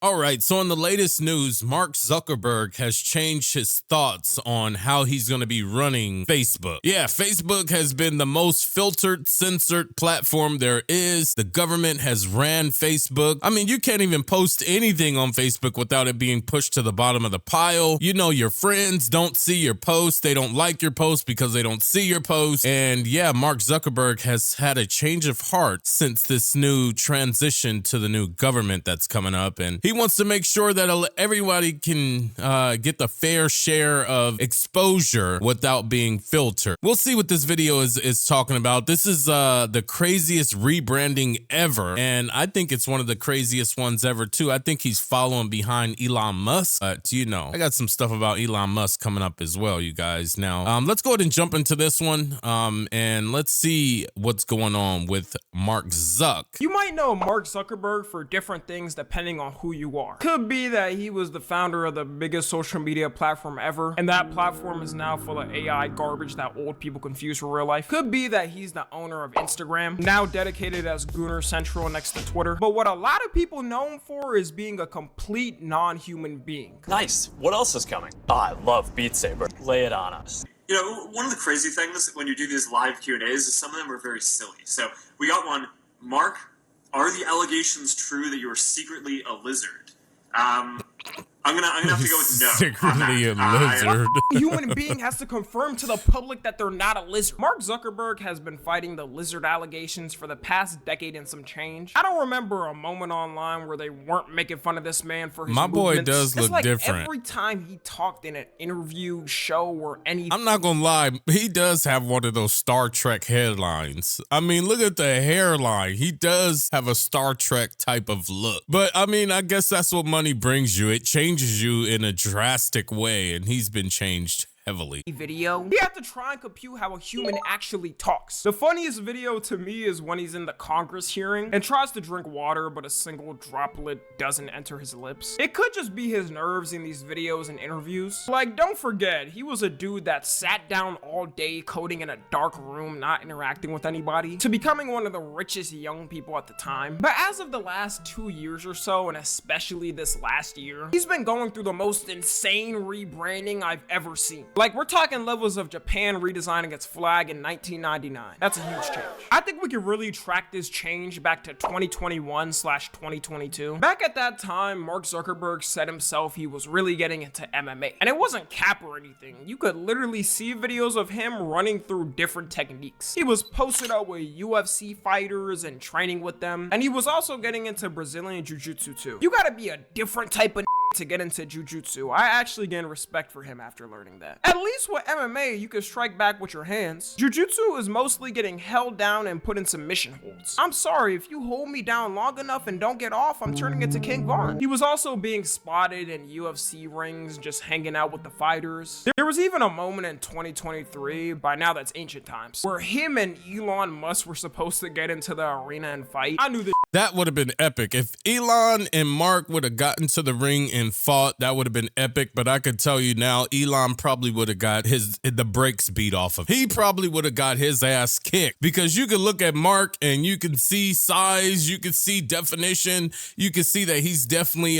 All right, so in the latest news, Mark Zuckerberg has changed his thoughts on how he's going to be running Facebook. Yeah, Facebook has been the most filtered, censored platform there is. The government has ran Facebook. I mean, you can't even post anything on Facebook without it being pushed to the bottom of the pile. You know, your friends don't see your post. They don't like your post because they don't see your post. And yeah, Mark Zuckerberg has had a change of heart since this new transition to the new government that's coming up. And he wants to make sure that everybody can get the fair share of exposure without being filtered. We'll see what this video is talking about. This is the craziest rebranding ever, and I think it's one of the craziest ones ever too. I think he's following behind Elon Musk. You know, I got some stuff about Elon Musk coming up as well, you guys. Now, let's go ahead and jump into this one, and let's see what's going on with Mark Zuck. You might know Mark Zuckerberg for different things depending on who you are. Could be that he was the founder of the biggest social media platform ever, and that platform is now full of AI garbage that old people confuse for real life. Could be that he's the owner of Instagram, now dedicated as Gooner Central next to Twitter. But what a lot of people know him for is being a complete non-human being. Nice. What else is coming? Oh, I love Beat Saber. Lay it on us. You know, one of the crazy things when you do these live Q&As is some of them are very silly. So we got one. Mark, are the allegations true that you are secretly a lizard? I'm gonna have to go with no. Secretly a lizard. A human being has to confirm to the public that they're not a lizard. Mark Zuckerberg has been fighting the lizard allegations for the past decade and some change. I don't remember a moment online where they weren't making fun of this man for his My boy movements. does It's look like different. Every time he talked in an interview, show, or anything. I'm not gonna lie, he does have one of those Star Trek headlines. I mean, look at the hairline. He does have a Star Trek type of look. But I mean, I guess that's what money brings you. It changes you in a drastic way, and he's been changed heavily. Video. You have to try and compute how a human actually talks. The funniest video to me is when he's in the Congress hearing and tries to drink water, but a single droplet doesn't enter his lips. It could just be his nerves in these videos and interviews. Like, don't forget, he was a dude that sat down all day coding in a dark room, not interacting with anybody, to becoming one of the richest young people at the time. But as of the last 2 years or so, and especially this last year, he's been going through the most insane rebranding I've ever seen. Like, we're talking levels of Japan redesigning its flag in 1999. That's a huge change. I think we could really track this change back to 2021/2022. Back at that time, Mark Zuckerberg said himself he was really getting into MMA. And it wasn't cap or anything. You could literally see videos of him running through different techniques. He was posted up with UFC fighters and training with them. And he was also getting into Brazilian Jiu-Jitsu too. You gotta be a different type of to get into Jiu-Jitsu. I actually gained respect for him after learning that. At least with MMA, you can strike back with your hands. Jiu-Jitsu is mostly getting held down and put in submission holds. I'm sorry, if you hold me down long enough and don't get off, I'm turning into King Von. He was also being spotted in UFC rings, just hanging out with the fighters. There was even a moment in 2023, by now that's ancient times, where him and Elon Musk were supposed to get into the arena and fight. I knew this. That would have been epic. If Elon and Mark would have gotten to the ring and fought, that would have been epic. But I could tell you now, Elon probably would have got the brakes beat off of him. He probably would have got his ass kicked, because you can look at Mark and you can see size, you can see definition, you can see that he's definitely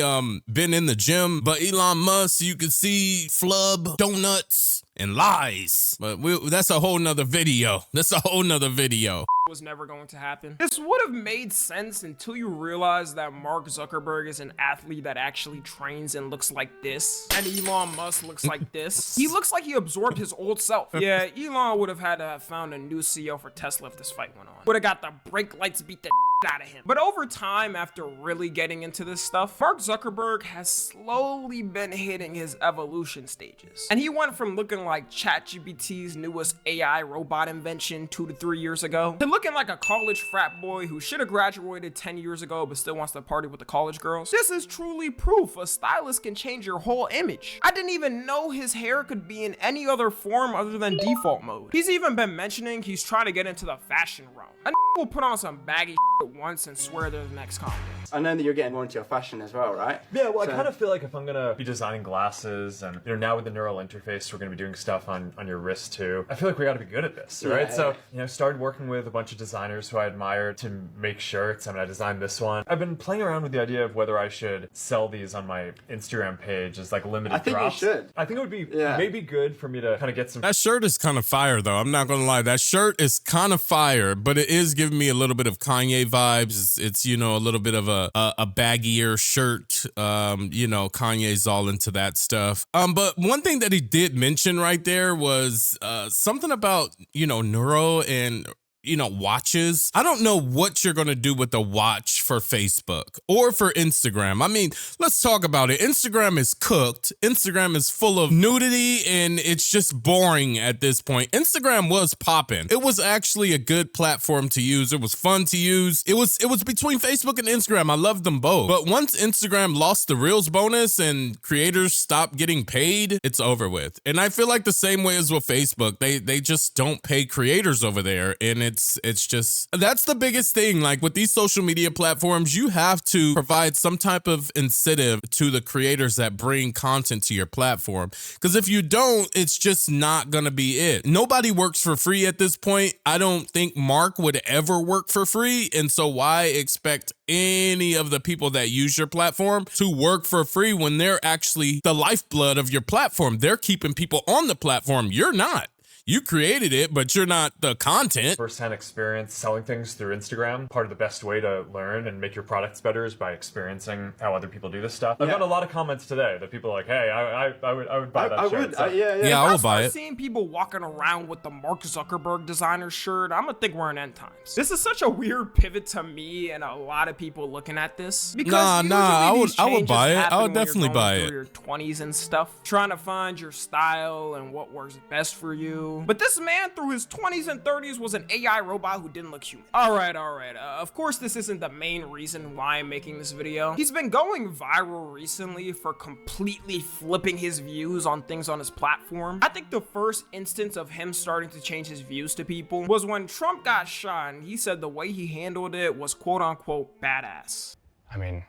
been in the gym. But Elon Musk, you can see flub, donuts, and lies. But that's a whole nother video. That's a whole nother video. Was never going to happen. This would have made sense until you realize that Mark Zuckerberg is an athlete that actually trains and looks like this, and Elon Musk looks like this. He looks like he absorbed his old self. Yeah, Elon would have had to have found a new CEO for Tesla if this fight went on. Would have got the brake lights beat the out of him. But over time, after really getting into this stuff, Mark Zuckerberg has slowly been hitting his evolution stages. And he went from looking like ChatGPT's newest AI robot invention 2 to 3 years ago, to looking like a college frat boy who should have graduated 10 years ago but still wants to party with the college girls. This is truly proof a stylist can change your whole image. I didn't even know his hair could be in any other form other than default mode. He's even been mentioning he's trying to get into the fashion realm. A will put on some baggy once and swear they're the next comment. I know that you're getting more into your fashion as well, right? Yeah, well, I kind of feel like if I'm gonna be designing glasses, and now with the neural interface, we're gonna be doing stuff on your wrist too. I feel like we got to be good at this, right? So started working with a bunch of designers who I admired to make shirts. I mean, I designed this one. I've been playing around with the idea of whether I should sell these on my Instagram page as like limited drops. I think you should. I think it would be maybe good for me to kind of get some. That shirt is kind of fire, though. I'm not gonna lie. That shirt is kind of fire, but it is giving me a little bit of Kanye vibes. It's a little bit of a baggier shirt. Kanye's all into that stuff. But one thing that he did mention right there was something about neuro and watches. I don't know what you're going to do with the watch for Facebook or for Instagram. I mean, let's talk about it. Instagram is cooked. Instagram is full of nudity and it's just boring at this point. Instagram was popping. It was actually a good platform to use. It was fun to use. It was between Facebook and Instagram. I loved them both. But once Instagram lost the Reels bonus and creators stopped getting paid, it's over with. And I feel like the same way as with Facebook. They just don't pay creators over there, and it's just, that's the biggest thing. Like with these social media platforms, you have to provide some type of incentive to the creators that bring content to your platform. Because if you don't, it's just not gonna be it. Nobody works for free at this point. I don't think Mark would ever work for free. And so why expect any of the people that use your platform to work for free when they're actually the lifeblood of your platform? They're keeping people on the platform. You're not. You created it, but you're not the content. First-hand experience selling things through Instagram. Part of the best way to learn and make your products better is by experiencing how other people do this stuff. I've got a lot of comments today that people are like, hey, I would buy that shirt. I will buy it. Seeing people walking around with the Mark Zuckerberg designer shirt, I'm gonna think we're in end times. This is such a weird pivot to me and a lot of people looking at this. Because I would buy it. I would definitely buy it. Your 20s and stuff, trying to find your style and what works best for you. But this man through his 20s and 30s was an AI robot who didn't look human. All right. Of course, this isn't the main reason why I'm making this video. He's been going viral recently for completely flipping his views on things on his platform. I think the first instance of him starting to change his views to people was when Trump got shot, and he said the way he handled it was quote unquote badass. I mean,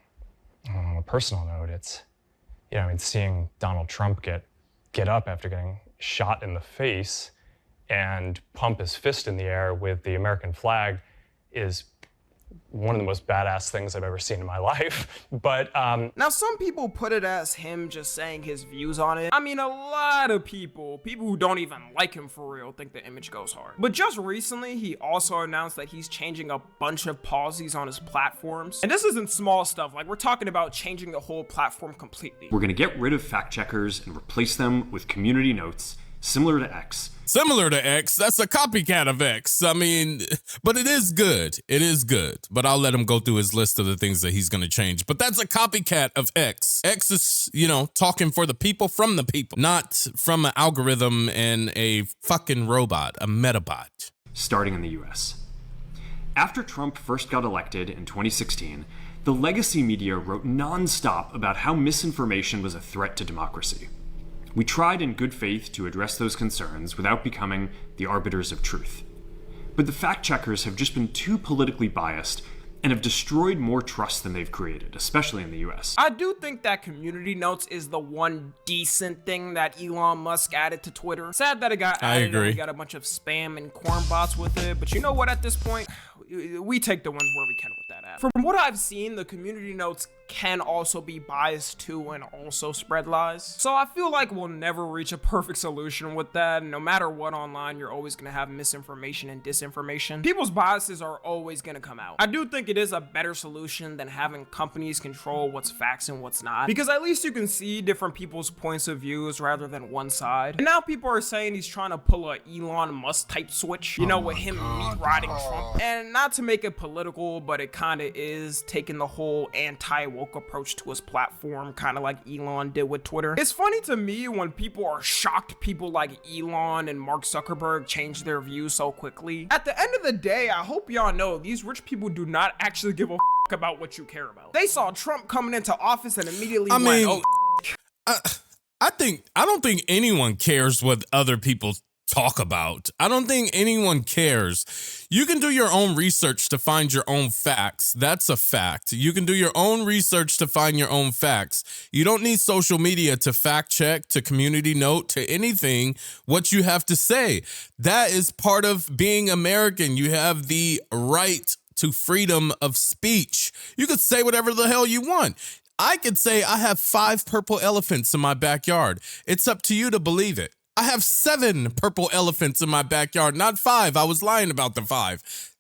on a personal note, it's, seeing Donald Trump get up after getting shot in the face and pump his fist in the air with the American flag is one of the most badass things I've ever seen in my life. But now some people put it as him just saying his views on it. I mean, a lot of people who don't even like him for real, think the image goes hard. But just recently, he also announced that he's changing a bunch of policies on his platforms. And this isn't small stuff. Like, we're talking about changing the whole platform completely. We're gonna get rid of fact checkers and replace them with community notes, similar to X. Similar to X, that's a copycat of X. I mean, but it is good. It is good. But I'll let him go through his list of the things that he's going to change. But that's a copycat of X. X is, talking for the people, from the people, not from an algorithm and a fucking robot, a metabot. Starting in the US. After Trump first got elected in 2016, the legacy media wrote nonstop about how misinformation was a threat to democracy. We tried in good faith to address those concerns without becoming the arbiters of truth. But the fact checkers have just been too politically biased and have destroyed more trust than they've created, especially in the US. I do think that community notes is the one decent thing that Elon Musk added to Twitter. Sad that it got added. I agree. And we got a bunch of spam and corn bots with it, but you know what, at this point, we take the ones where we can with that app. From what I've seen, the community notes can also be biased too and also spread lies. So I feel like we'll never reach a perfect solution with that. No matter what online, you're always gonna have misinformation and disinformation. People's biases are always gonna come out. I do think it is a better solution than having companies control what's facts and what's not, because at least you can see different people's points of views rather than one side. And now people are saying he's trying to pull a Elon Musk type switch, with him meat riding Trump. And not to make it political, but it kind of is, taking the whole anti-woke approach to his platform, kind of like Elon did with Twitter. It's funny to me when people are shocked people like Elon and Mark Zuckerberg change their views so quickly. At the end of the day, I hope y'all know these rich people do not actually give a about what you care about. They saw Trump coming into office and immediately went, I don't think anyone cares what other people talk about. I don't think anyone cares. You can do your own research to find your own facts. That's a fact. You can do your own research to find your own facts. You don't need social media to fact check, to community note, to anything what you have to say. That is part of being American. You have the right to freedom of speech. You could say whatever the hell you want. I could say I have 5 purple elephants in my backyard. It's up to you to believe it. I have 7 purple elephants in my backyard, not 5. I was lying about the 5.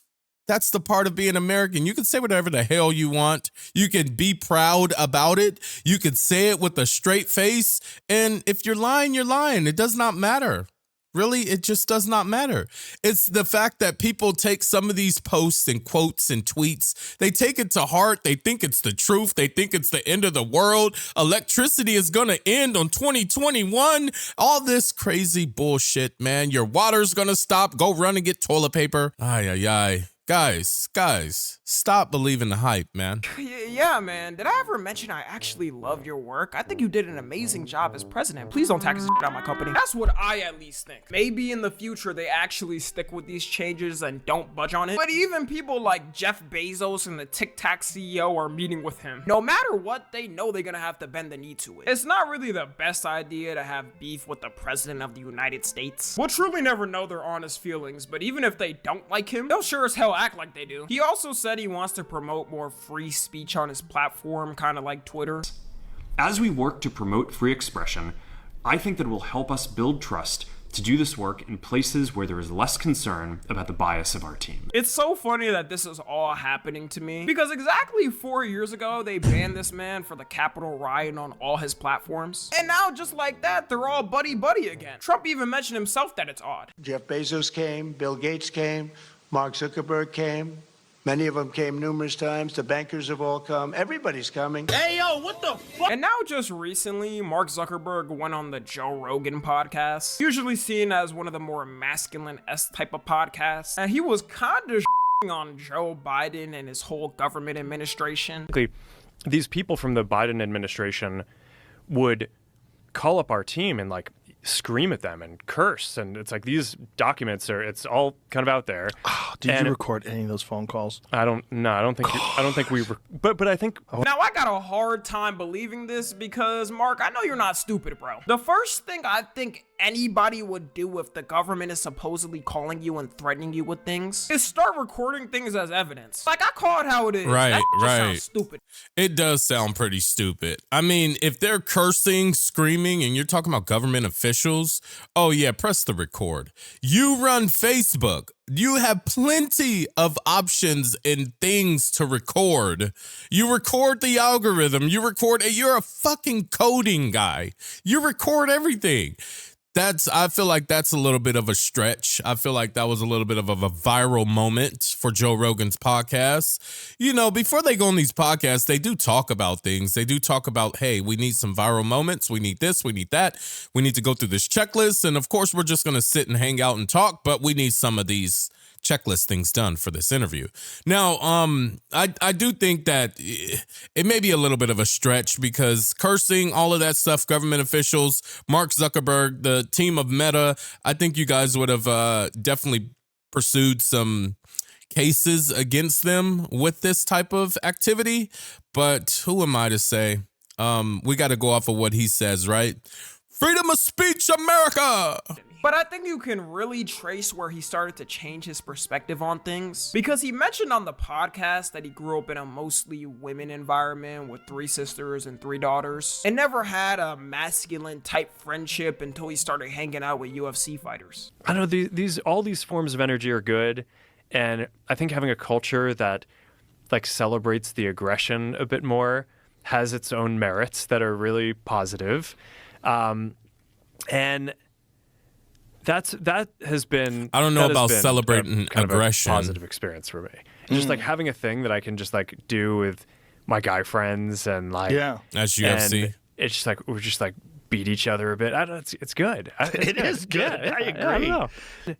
That's the part of being American. You can say whatever the hell you want. You can be proud about it. You can say it with a straight face. And if you're lying, you're lying. It does not matter. Really, it just does not matter. It's the fact that people take some of these posts and quotes and tweets, they take it to heart. They think it's the truth. They think it's the end of the world. Electricity is going to end on 2021. All this crazy bullshit, man. Your water's going to stop. Go run and get toilet paper. Ay, ay, ay. Guys, stop believing the hype, man. Yeah, man. Did I ever mention I actually love your work? I think you did an amazing job as president. Please don't tax this shit out my company. That's what I at least think. Maybe in the future they actually stick with these changes and don't budge on it. But even people like Jeff Bezos and the Tic Tac CEO are meeting with him. No matter what, they know they're gonna have to bend the knee to it. It's not really the best idea to have beef with the president of the United States. We'll truly never know their honest feelings, but even if they don't like him, they'll sure as hell act like they do. He also said he wants to promote more free speech on his platform, kind of like Twitter. As we work to promote free expression, I think that it will help us build trust to do this work in places where there is less concern about the bias of our team. It's so funny that this is all happening to me because exactly 4 years ago, they banned this man for the Capitol riot on all his platforms. And now just like that, they're all buddy-buddy again. Trump even mentioned himself that it's odd. Jeff Bezos came, Bill Gates came, Mark Zuckerberg came. Many of them came numerous times. The bankers have all come. Everybody's coming. Hey, yo, what the fuck? And now just recently, Mark Zuckerberg went on the Joe Rogan podcast, usually seen as one of the more masculine-esque type of podcasts. And he was kind of on Joe Biden and his whole government administration. These people from the Biden administration would call up our team and like scream at them and curse, and it's like these documents are, it's all kind of out there. Oh, did you record any of those phone calls? I don't think we but I think now I got a hard time believing this because Mark, I know you're not stupid, bro. The first thing I think anybody would do if the government is supposedly calling you and threatening you with things is start recording things as evidence. Like, I call it how it is. Right, that just right. sounds stupid. It does sound pretty stupid. I mean, if they're cursing, screaming, and you're talking about government officials, oh yeah, press the record. You run Facebook. You have plenty of options and things to record. You record the algorithm. You're a fucking coding guy. You record everything. I feel like that's a little bit of a stretch. I feel like that was a little bit of a viral moment for Joe Rogan's podcast. You know, before they go on these podcasts, they do talk about things. They do talk about, hey, we need some viral moments. We need this. We need that. We need to go through this checklist. And of course, we're just going to sit and hang out and talk, but we need some of these checklist things done for this interview. Now, I do think that it may be a little bit of a stretch because cursing, all of that stuff, government officials, Mark Zuckerberg, the team of Meta, I think you guys would have definitely pursued some cases against them with this type of activity. But who am I to say? We got to go off of what he says, right? Freedom of speech, America! But I think you can really trace where he started to change his perspective on things. Because he mentioned on the podcast that he grew up in a mostly women environment with 3 sisters and 3 daughters. And never had a masculine type friendship until he started hanging out with UFC fighters. I know all these forms of energy are good. And I think having a culture that like celebrates the aggression a bit more has its own merits that are really positive. And that has been, I don't know about celebrating kind aggression. Of a positive experience for me. Just like having a thing that I can just like do with my guy friends and like, that's UFC. And it's just like, we're just like beat each other a bit. I don't, it's good. It is good. Yeah, I agree. I don't know.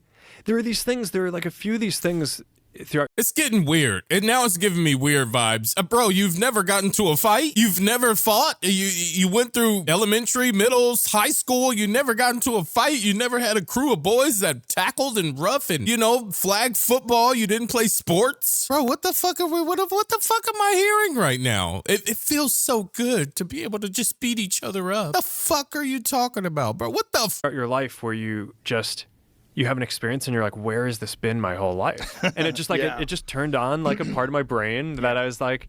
There are these things, there are like a few of these things It's getting weird. And now it's giving me weird vibes. Bro, you've never gotten into a fight? You've never fought? You went through elementary, middles, high school. You never got into a fight. You never had a crew of boys that tackled and rough and, flag football. You didn't play sports? Bro, what the fuck what the fuck am I hearing right now? It feels so good to be able to just beat each other up. The fuck are you talking about, bro? What the Start your life where you have an experience and you're like, where has this been my whole life? And it just it just turned on like a part of my brain that I was like,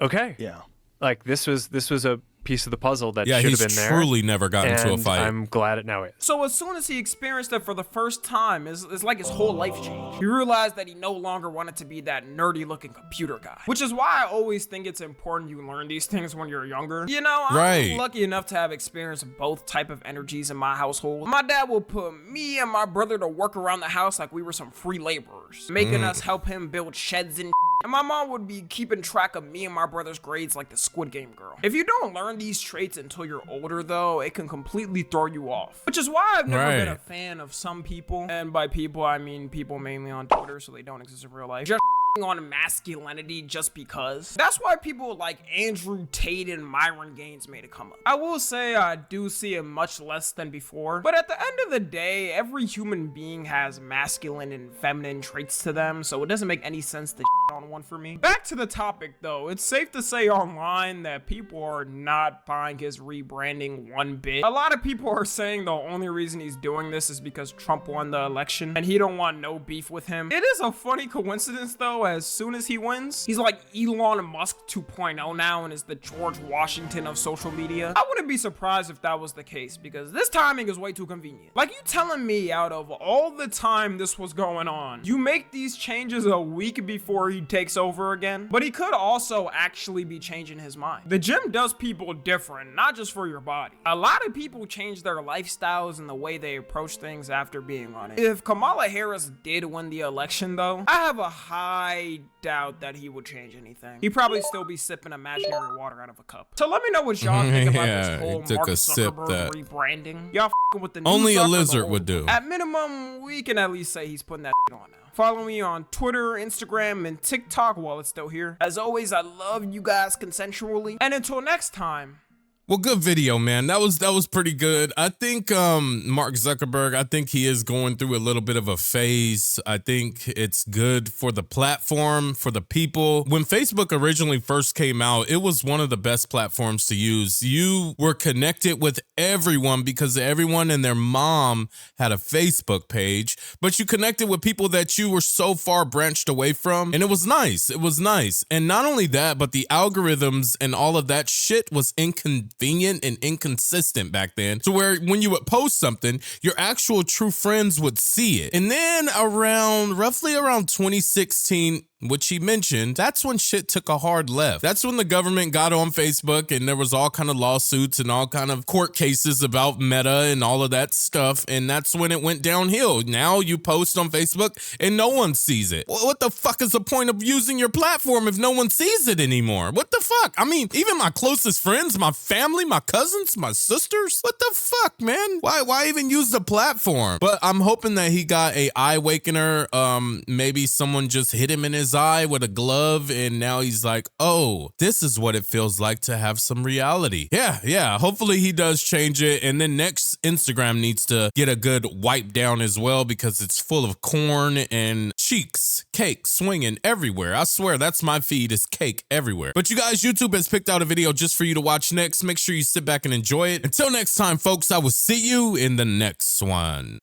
okay. Yeah. Like this was a piece of the puzzle that should have been there. Yeah, he's truly never gotten into a fight. I'm glad it now is. So as soon as he experienced it for the first time, it's like his whole life changed. He realized that he no longer wanted to be that nerdy looking computer guy. Which is why I always think it's important you learn these things when you're younger. I'm lucky enough to have experienced both type of energies in my household. My dad will put me and my brother to work around the house like we were some free laborers, making us help him build sheds and and my mom would be keeping track of me and my brother's grades like the Squid Game girl. If you don't learn these traits until you're older though, it can completely throw you off. Which is why I've never been a fan of some people, and by people I mean people mainly on Twitter, so they don't exist in real life, just on masculinity just because. That's why people like Andrew Tate and Myron Gaines made it come up. I will say I do see it much less than before, but at the end of the day, every human being has masculine and feminine traits to them, so it doesn't make any sense to on one for me. Back to the topic though, it's safe to say online that people are not buying his rebranding one bit. A lot of people are saying the only reason he's doing this is because Trump won the election and he don't want no beef with him. It is a funny coincidence though, as soon as he wins, he's like Elon Musk 2.0 now and is the George Washington of social media. I wouldn't be surprised if that was the case because this timing is way too convenient. Like, you telling me out of all the time this was going on, you make these changes a week before he takes over again? But he could also actually be changing his mind. The gym does people different, not just for your body. A lot of people change their lifestyles and the way they approach things after being on it. If Kamala Harris did win the election though, I have a high doubt that he would change anything. He'd probably still be sipping imaginary water out of a cup. So let me know what y'all think about this whole Mark Zuckerberg rebranding. Y'all f***ing with the new only a Zucker, lizard would do. At minimum, we can at least say he's putting that on now. Follow me on Twitter, Instagram, and TikTok while it's still here. As always, I love you guys consensually. And until next time. Well, good video, man. That was pretty good. I think Mark Zuckerberg, I think he is going through a little bit of a phase. I think it's good for the platform, for the people. When Facebook originally first came out, it was one of the best platforms to use. You were connected with everyone because everyone and their mom had a Facebook page, but you connected with people that you were so far branched away from, and it was nice. It was nice. And not only that, but the algorithms and all of that shit was inconvenient and inconsistent back then, to where when you would post something, your actual true friends would see it. And then roughly around 2016, which he mentioned, that's when shit took a hard left. That's when the government got on Facebook and there was all kind of lawsuits and all kind of court cases about Meta and all of that stuff. And that's when it went downhill. Now you post on Facebook and no one sees it. What the fuck is the point of using your platform if no one sees it anymore? What the fuck? I mean, even my closest friends, my family, my cousins, my sisters, what the fuck, man? Why even use the platform? But I'm hoping that he got a eye awakener. Maybe someone just hit him in his eye with a glove and now he's like, oh, this is what it feels like to have some reality. Yeah, hopefully he does change it. And then next, Instagram needs to get a good wipe down as well because it's full of corn and cheeks, cake swinging everywhere. I swear that's my feed, is cake everywhere. But you guys, YouTube has picked out a video just for you to watch next. Make sure you sit back and enjoy it. Until next time, folks, I will see you in the next one.